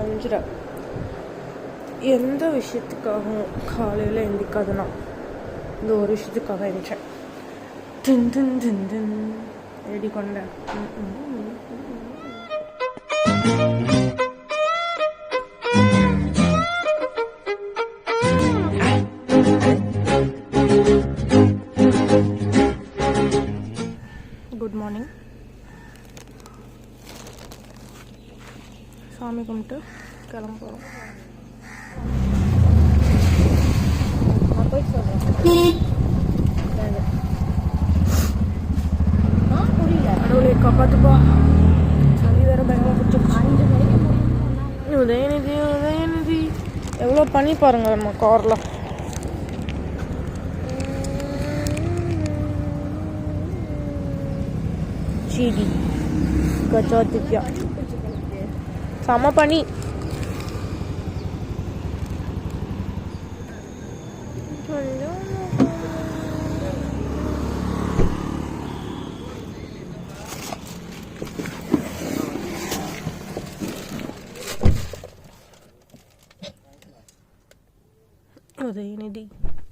5:30. எந்த விஷயத்துக்காகவும் காலையில் எந்திக்காதுன்னா இந்த ஒரு விஷயத்துக்காக எழுந்திரிச்சேன். டின் டின் டின் டின் ரெடி கொண்டேன். Good morning. சாமி கும்பிட்டு கிளம்ப போகிறோம். நான் போய் சொல்கிறேன். புரியல. கடவுளை காப்பாற்றுப்பா. சளி வேற பயங்கரமாக பிடிச்சிருச்சு. 5 மணிக்கு உதயநிதி எவ்வளோ பண்ணி பாருங்க நம்ம காரில். சீடி கச்சா திவ்யா செம பண்ணி.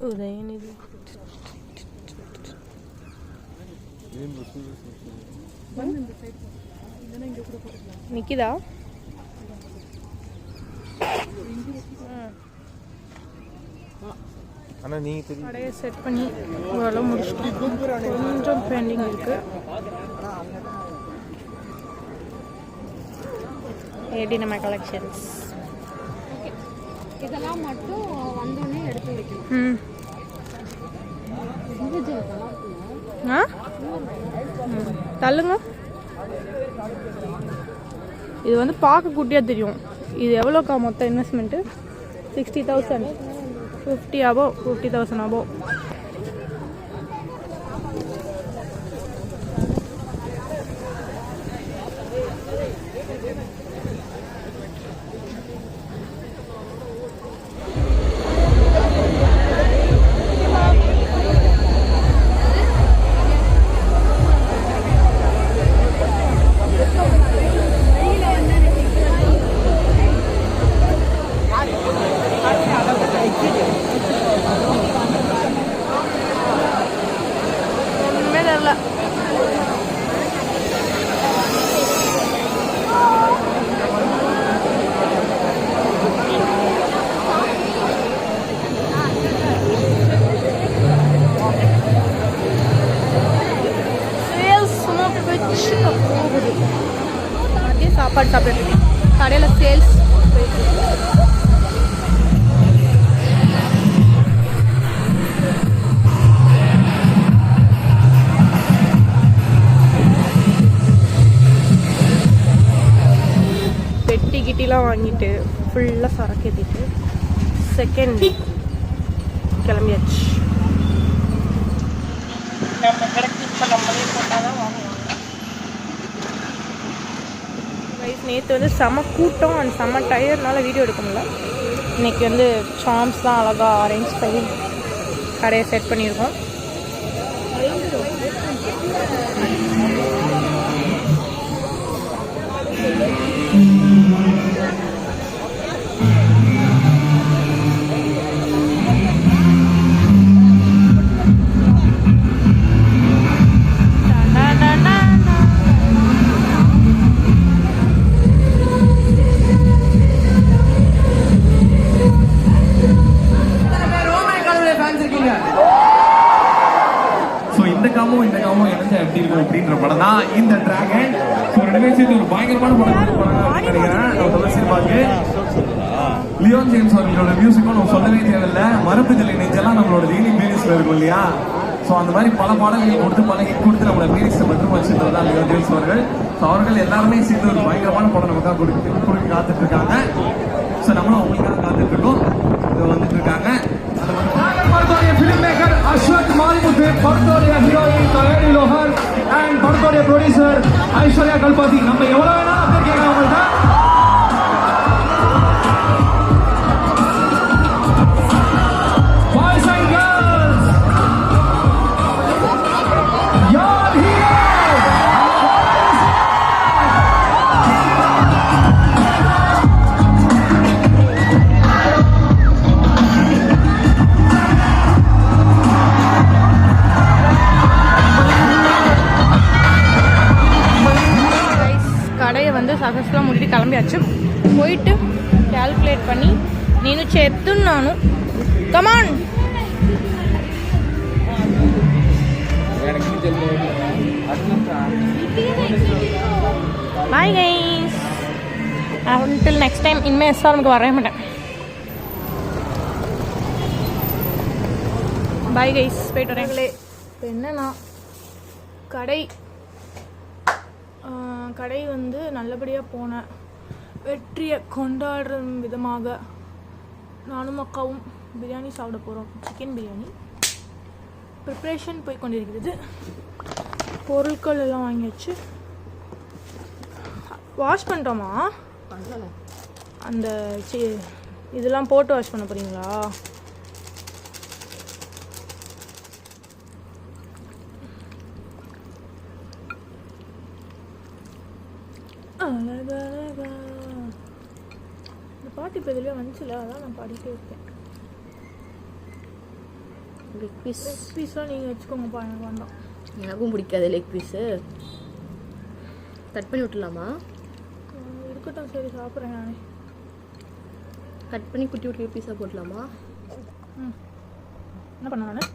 உதயநிதி நிக்கிதா? கடையை செட் பண்ணி ஓரளவு முடிச்சுட்டோம். கொஞ்சம் பெண்டிங் இருக்கு. ஏடி நம்ம கலெக்ஷன்ஸ் இதெல்லாம் மட்டும் வந்தோடனே எடுத்து வைக்கணும். தள்ளுங்க. இது வந்து பார்க்க குட்டியாக தெரியும். இது எவ்வளோக்கா மொத்த இன்வெஸ்ட்மெண்ட்டு? 60,000, 50,000 above. சாப்பாடு சாப்பிட்டு கடையில் சேல்ஸ் பெட்டி கிட்டிலாம் வாங்கிட்டு ஃபுல்லாக சரக்கு ஏற்றிட்டு செகண்ட் கிளம்பியாச்சு. நம்ம கடைக்கு இப்போ நம்மளே போட்டால் தான் வாங்குவாங்க. நேற்று வந்து செம கூட்டம் அண்ட் செம டயர்னால வீடியோ எடுக்க முடியல. இன்றைக்கி வந்து சாம்ஸ் தான் அழகாக அரேஞ்ச் பண்ணி கடையை செட் பண்ணியிருக்கோம். அப்படின்ற படம் தான் இந்த டிராகன். ரெண்டுமே சேர்ந்து ஒரு பயங்கரமான படம் நினைக்கிறேன். லியோன் ஜேம்ஸ் அவர்களோட மியூசிக்கும் நம்ம சொல்லவே தேவையில்லை. மரபுதலை நெஞ்செல்லாம் நம்மளோட டெய்லி பிளேலிஸ்ட்ல இருக்கும் இல்லையா? ஸோ அந்த மாதிரி பல பாடல்கள் கொடுத்து பல ஹிட் கொடுத்து நம்மளோட பிளேலிஸ்ட்டை மட்டும் வச்சுட்டு தான் லியோன் ஜேம்ஸ் அவர்கள். ஸோ அவர்கள் எல்லாருமே சேர்ந்து ஒரு பயங்கரமான படம் நமக்காக கொடுக்க காத்துட்டு இருக்காங்க. ஸோ நம்மளும் அவங்களுக்காக காத்துட்டு இருக்கோம். இதை வந்துட்டு இருக்காங்க. அஸ்வத் மாரிமுத்து, படத்தோடைய ஹீரோயின் கயடி லோஹர் அண்ட் படத்தோடைய ப்ரொடியூசர் ஐஸ்வர்யா கல்பாதி. நம்ம எவ்வளவு வேணா பேர் கேட்கலாம் அவங்கள்ட்ட. பாய்ஸ் அண்ட் கேர்ள்ஸ், யார் ஹீரோ? సక్సెస్ఫుల్గా ముట్టి கிளம்பியாச்சு. போயிட்டு క్యాల్కులేట్ பண்ணி నేను చేస్తున్నాను. Come on bye guys. until next time இனிமேல் எஸ்ஆர்எம்க்கு வரவே மாட்டேன். பாய் கைஸ், போயிட்டு வரேங்களே. இப்போ என்னன்னா கடை வந்து நல்லபடியாக போன வெற்றியை கொண்டாடுற விதமாக நானும் அக்காவும் பிரியாணி சாப்பிட போகிறோம். சிக்கன் பிரியாணி ப்ரிப்ரேஷன் போய் கொண்டிருக்கிறது. பொருட்கள் எல்லாம் வாங்கியாச்சு. வாஷ் பண்ணிட்டோமா? அந்த இதெல்லாம் போட்டு வாஷ் பண்ண போகிறீங்களா? அழகழகா இந்த பாட்டு இப்போ இதுலேயே வந்துச்சுல, அதான் நான் பாடிட்டே இருக்கேன். லெக் பீஸ்லாம் நீங்கள் வச்சுக்கோங்கப்பா, எனக்கு வேண்டாம். எனக்கும் பிடிக்காது லெக் பீஸு. கட் பண்ணி விட்டுலாமா? இருக்கட்டும், சரி சாப்பிட்றேன் நானே. கட் பண்ணி குட்டி குட்டி பீஸாக போட்டலாமா? என்ன பண்ண நான்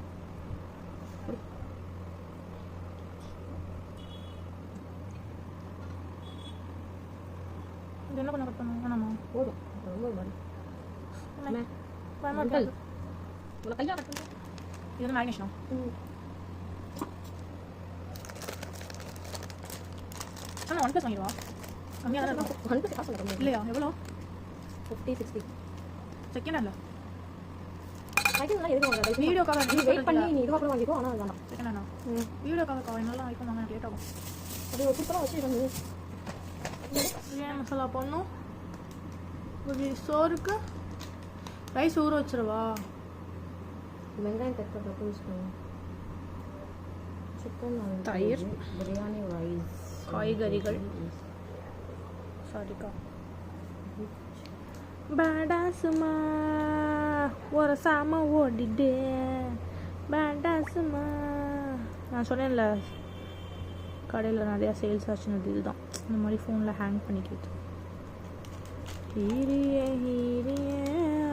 இது என்ன பண்ண கட் பண்ண வேணாமா? போதும், ரொம்ப மாதிரி இது வந்து மேரினேஷனா? ஆனால் 1+ வாங்கிடுவா. கம்மியாக தானே இருக்கும். இல்லையா? எவ்வளோ? 50-60 செகண்ட் இல்லை எதுவும் வீடியோக்காக வெயிட் பண்ணி நீ இதுவாக கூட வாங்கிக்கோ. ஆனால் வேணாம் செகண்ட் அண்ணா வீடியோக்காக என்னெல்லாம் ஐட்டம் வாங்க லேட் ஆகும். அது ஒரு சூப்பராக வச்சு வந்து பிரியாணி மசாலா போடணும். ஒரு சோறுக்கு ரைஸ் ஊற வச்சிருவா. வெங்காயம் கட் பண்ணுறப்போ யூஸ் பண்ணுவோம். சிக்கன் தயிர், பிரியாணி ரைஸ், காய்கறிகள். சாரிக்கா. பேடாசுமா ஒரு சாம ஓடிடு. பேடாசுமா நான் சொன்னேன்ல கடையில் நிறையா சேல்ஸ் ஆச்சுன்னு. இதுதான் இந்த மாதிரி ஃபோனில் ஹேங் பண்ணிக்கிறது. ஹீரியே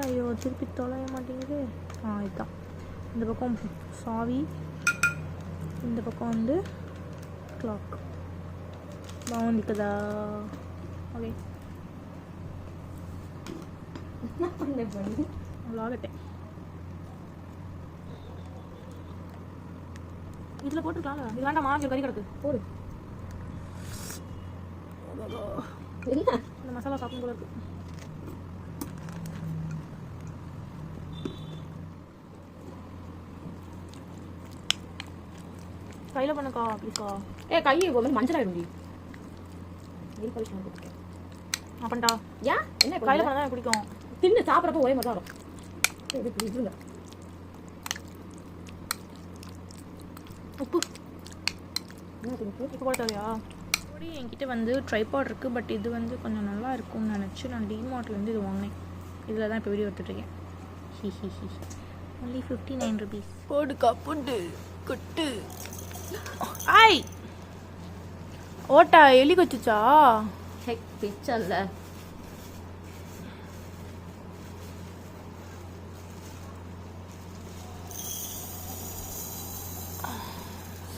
ஐயோ திருப்பி தொலைய மாட்டேங்குது. இதுதான் இந்த பக்கம் சாவி, இந்த பக்கம் வந்து கிளாக். பாகுந்திக்குதா? ஓகே ஆகட்டேன். இதில் போட்டுருக்கலாம்ல. இது வேண்டாமா? கறி கிடக்கு போடு. இந்த மசாலா சாப்பிடும் போல இருக்கு. கையில் பண்ணக்கா ப்ளீஸ்க்கா. கை மஞ்சள் ஆயிடும். அப்பண்டா ஏன் என்ன கையில் பண்ண தான் எனக்கு பிடிக்கும். தின்னு சாப்பிட்றப்போ ஒரே மாதிரி வரும். இதுங்க உப்பு உப்பு போட தேவையா? என்கிட்ட வந்து ட்ரைபாட் இருக்குது. பட் இது வந்து கொஞ்சம் நல்லா இருக்கும்னு நினச்சி நான் டிமார்ட்லேருந்து இது வாங்கினேன். இதில் தான் இப்போ வீடியோ எடுத்துகிட்ருக்கேன். Only 59 rupees. போடுக்கா புட்டு குட்டு. ஆய் ஓட்டா எலி கொச்சுச்சா? ஹெக் பிச்சல்ல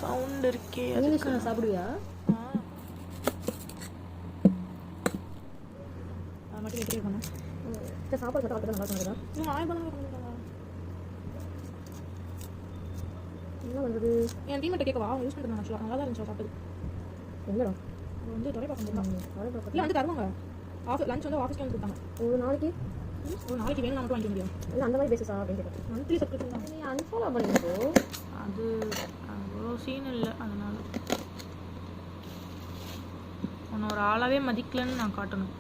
சவுண்ட் இருக்கே. அதுக்கு சாப்பிடுவியா? அது மட்டும் எப்படி இருக்கணும்? சாப்பாடு பார்த்தா நல்லா சொன்னதா? என்ன பண்ணுறது? என் டீமெட்டை கேட்கவா? யூஸ் பண்ணுறது ஆக்சுவலாக நல்லா தான் இருந்துச்சு சாப்பிட்டது. எங்கடா அது வந்து தொலை பார்க்க இல்லை வந்து தருவாங்க. லஞ்ச் வந்து ஆஃபீஸ்க்கு வந்து கொடுத்தாங்க. ஒரு நாளைக்கு வேணும் மட்டும் வாங்கிக்க முடியும். இல்லை அந்த மாதிரி பேசுசா அப்படின்னு கேட்டேன். மந்த்லி சப்ஸ்கிரிப்ஷன் தான். நீ அன்ஃபாலோ பண்ணிக்கோ. அது அவ்வளோ சீன் இல்லை. அதனால உன்னை ஒரு ஆளாகவே மதிக்கலன்னு நான் காட்டணும்.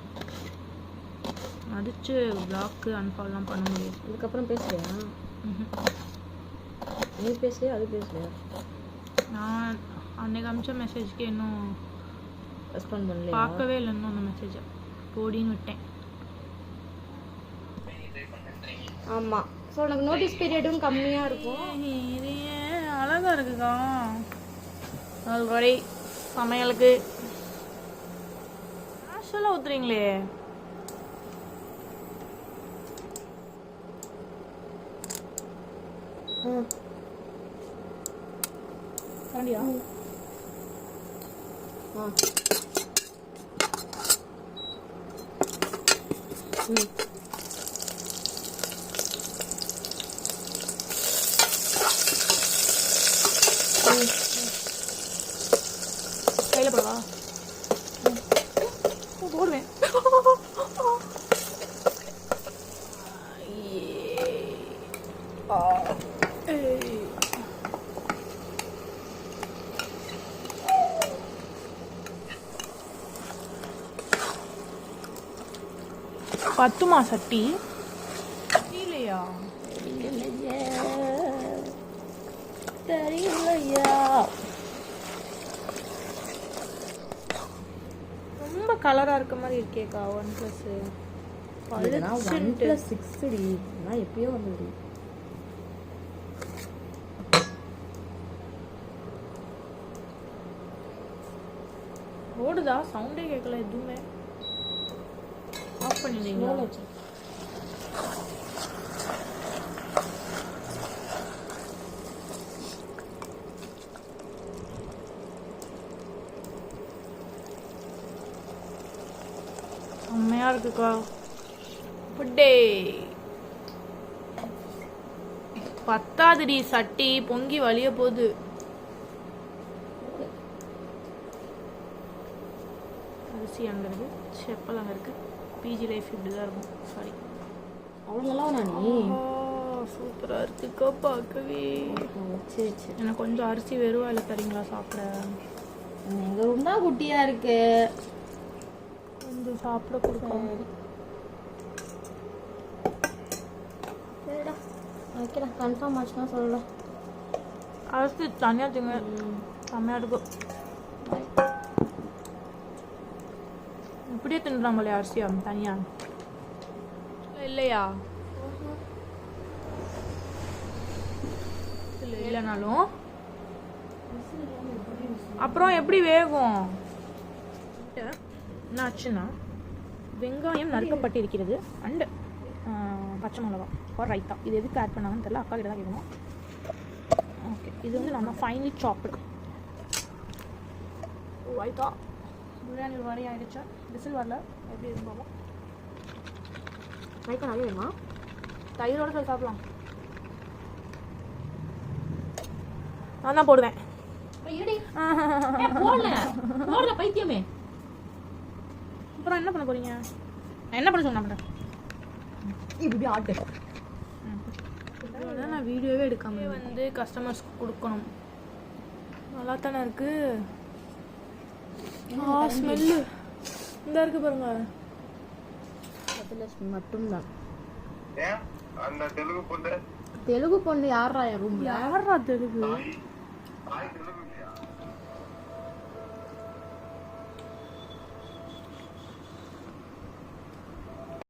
மதித்து பிளாக்கு அன்ஃபாலோலாம் பண்ண முடியாது. இதுக்கப்புறம் பேசுறியா? நீ பேசலையா? அது பேசலையா? நான் அன்னைக்கு அமிச்ச மெசேஜ்க்கு இன்னும் ரெஸ்பாண்ட் பண்ணல. பார்க்கவே இல்லை இன்னும் அந்த மெசேஜை. போடின்னு விட்டேன். ஆமாம். ஸோ உனக்கு நோட்டீஸ் பீரியடும் கம்மியாக இருக்கும். இது ஏன் அழகாக இருக்குக்கா? கேஷுவலாக ஊத்துறீங்களே. கரண்டியா? கையில் போடவா? போடுவேன். பத்துமா சட்டி? தெரியலையா? தெரியலையா? ரொம்ப கலரா இருக்க மாதிரி இருக்கேக்கா. OnePlus OnePlus 6 நான் எப்பயோ வந்தது. ஓடுதா? சவுண்டே கேட்கல எதுவுமே. ஆஃப் பண்ணிடுறீங்களா? செம்மையா இருக்குக்கா. புட்டே பத்தாதுடி சட்டி, பொங்கி வலிய போகுது. அரிசி அங்கே இருக்கு, செப்பல் அங்கே இருக்கு. பிஜி லைஃப் இப்படி தான் இருக்கும். சாரி, அவ்வளோலாம் நீ சூப்பராக இருக்குக்கா பார்க்கவே. சரி சரி, எனக்கு கொஞ்சம் அரிசி வெறும் இல்லை தரீங்களா சாப்பிட? எங்கள் ரூம் தான் குட்டியாக இருக்கு, கொஞ்சம் சாப்பிட கொடுப்போம். சரிடா ஓகேடா, கன்ஃபார்ம் ஆச்சுன்னா சொல்லலாம். அரிசி தனியாக திங்க செம்மையாக இருக்கும். இப்படியே தின்றாங்களே அரிசியா தனியா? இல்லையா? இல்லைனாலும் அப்புறம் எப்படி வேகும்? என்ன ஆச்சுன்னா, வெங்காயம் நறுக்கப்பட்டிருக்கிறது அண்டு பச்சை மிளகா ஒரு ரைத்தா. இது எதுக்கு ஆட் பண்ணாங்கன்னு தெரியல, அக்கா கிட்ட தான் கேட்கணும். ஓகே, இது வந்து நம்ம ஃபைனலி சாப்பிடு ரைத்தா. பிரியாணி ஒரு மாதிரி ஆகிடுச்சா? விசில் வரல, எப்படி இருக்கு பாப்போம். ரைத்தா நிறைய வேணுமா? தயிரோட சொல்லி சாப்பிடலாம். நான் தான் போடுவேன். பைத்தியமே. அப்புறம் என்ன பண்ண போறீங்க? என்ன பண்ண சொன்ன? இப்படி ஆட்டு நான் வீடியோவே எடுக்காம வந்து கஸ்டமர்ஸ்க்கு கொடுக்கணும். நல்லா தானே இருக்கு. ஸ்மெல்லு இந்த இருக்கு பாருங்க. மட்டும்தான். அந்த தெலுங்கு பொண்ணு தெலுங்கு பொண்ணு யாரா என் ரூம்ல? யாரா தெலுங்கு?